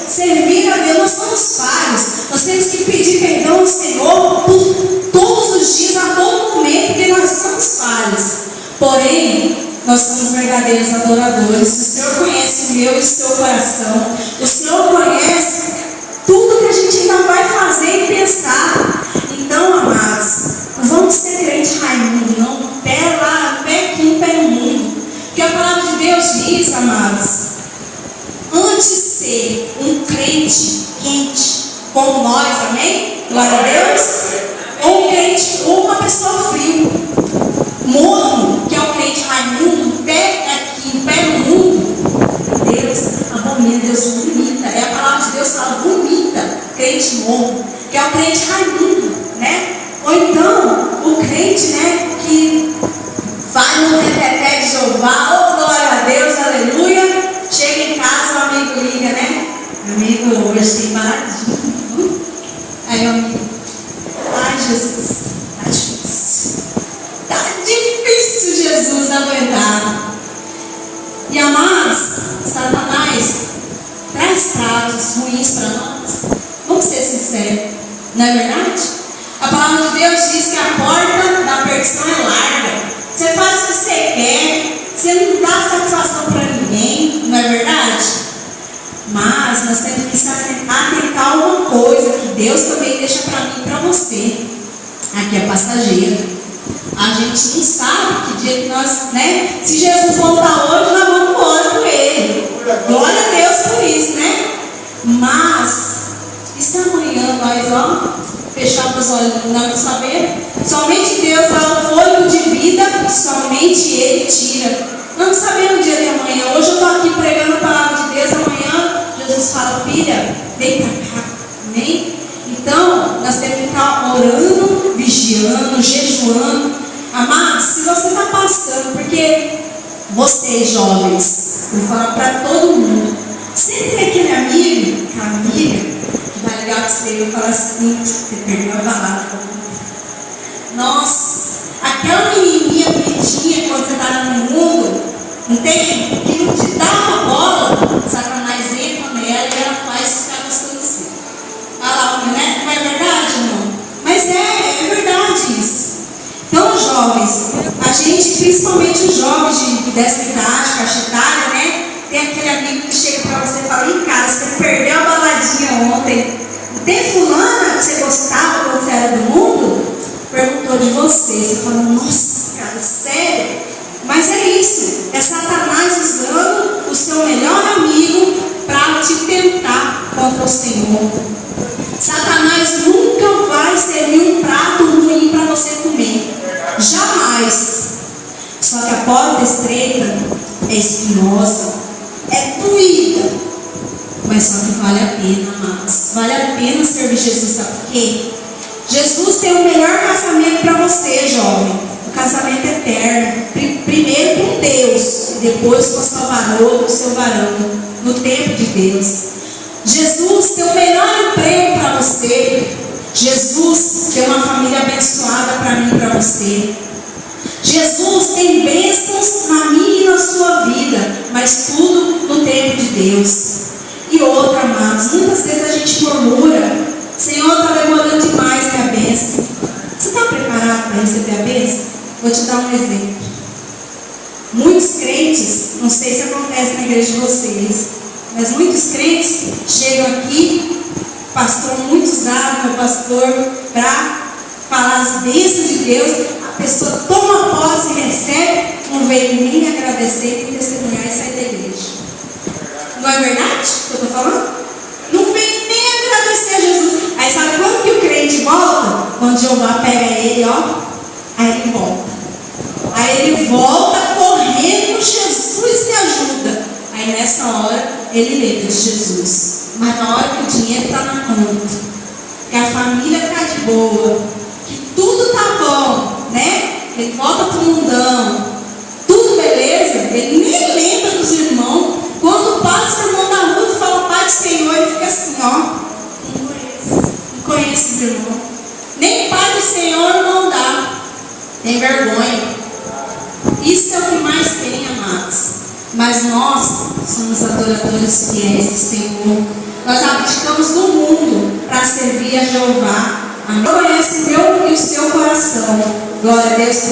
servir a Deus, nós somos falhos. Nós temos que pedir perdão ao Senhor por todos os dias, a todo momento, porque nós somos falhos. Porém, nós somos verdadeiros adoradores. O Senhor conhece o meu e o seu coração. O Senhor conhece tudo que a gente ainda vai fazer e pensar. Então, amados, vamos ser crente Raimundo, não pé lá, pé aqui, pé no mundo. Porque a palavra de Deus diz, amados, antes de ser um crente quente, como nós, amém? Glória a Deus. Ou um crente, ou uma pessoa frio, morno, que é o crente Raimundo, pé aqui, pé no mundo. Deus abomina, Deus vomita. É a palavra de Deus que fala, vomita, crente morno, que é o crente Raimundo, né? Ou então, o crente, né, que vai no reteté de Jeová, oh glória a Deus, aleluia. Chega em casa, o amigo liga, né? Amigo, hoje tem baladinho. Aí o amigo, ai Jesus, tá difícil. Tá difícil, Jesus, aguentar. E amados, Satanás traz tratos ruins para nós. Vamos ser sinceros, não é verdade? A palavra de Deus diz que a porta da perdição é larga. Você faz o que você quer, você não dá satisfação para ninguém, não é verdade? Mas nós temos que atentar a uma coisa que Deus também deixa para mim e para você. Aqui é passageiro. A gente não sabe que dia que nós, né? Se Jesus voltar hoje, nós vamos embora com Ele. Glória a Deus por isso, né? Mas, e se amanhã nós, ó, fechar os olhos, não vamos saber? Somente Deus dá o fôlego de vida, somente Ele tira. Não sabemos no dia de amanhã. Hoje eu estou aqui pregando a palavra de Deus, amanhã Jesus fala, filha, vem para cá. Amém? Então, nós temos que estar orando, vigiando, jejuando. Amados, se você está passando, porque vocês jovens, vou falar para todo mundo, sempre tem aquele amigo, aquela amiga, que vai ligar para você e falar assim, você perdeu a balada. Nossa, aquela menininha bonitinha quando você está no mundo, não tem? Que não te dava bola, Satanás entra nela e ela faz ficar gostando assim. Olha lá, né? Não é verdade, irmão? Mas é verdade isso. Então, jovens, a gente, principalmente os jovens dessa idade, faixa etária, né? Tem aquele amigo que chega para você e fala, ih, cara, você perdeu a baladinha ontem. Tem fulana que você gostava quando você era do mundo? Perguntou de você. Você fala, nossa, cara, sério? Mas é isso. É Satanás usando o seu melhor amigo para te tentar contra o Senhor. Satanás nunca vai servir um prato ruim para você comer. Jamais. Só que a porta estreita é espinhosa, é doída, mas só que vale a pena, amados. Vale a pena servir Jesus, sabe por quê? Jesus tem o melhor casamento para você, jovem. O casamento eterno. Primeiro com Deus, depois com o seu varão, no tempo de Deus. Jesus tem o melhor emprego para você. Jesus tem uma família abençoada para mim e para você. Jesus tem bênçãos na minha e na sua vida, mas tudo no tempo de Deus. E outra, amados, muitas vezes a gente murmura, Senhor, está demorando demais minha bênção. Você está preparado para receber a bênção? Vou te dar um exemplo. Muitos crentes, não sei se acontece na igreja de vocês, mas muitos crentes chegam aqui, pastor muito usado, meu pastor, para falar as bênçãos de Deus. A pessoa toma posse e recebe, não veio nem agradecer, nem testemunhar e sair da igreja. Não é verdade o que eu estou falando? Não vem nem agradecer a Jesus. Aí sabe quando que o crente volta? Quando Jeová pega ele, ó, aí ele volta. Aí ele volta correndo, Jesus me ajuda. Aí nessa hora ele lembra de Jesus. Mas na hora que o dinheiro está na conta, que a família está de boa, que tudo está bom, né? Ele volta para o mundão, tudo beleza, ele nem lembra dos irmãos. Quando passa o irmão na rua e fala Pai do Senhor, ele fica assim, ó, não conhece os irmãos. Nem Pai do Senhor não dá, tem vergonha. Isso é o que mais tem, amados. Mas nós somos adoradores fiéis do Senhor. Nós abdicamos do mundo para servir a Jeová. Amém. Conhece o meu e o seu coração. Glória a Deus.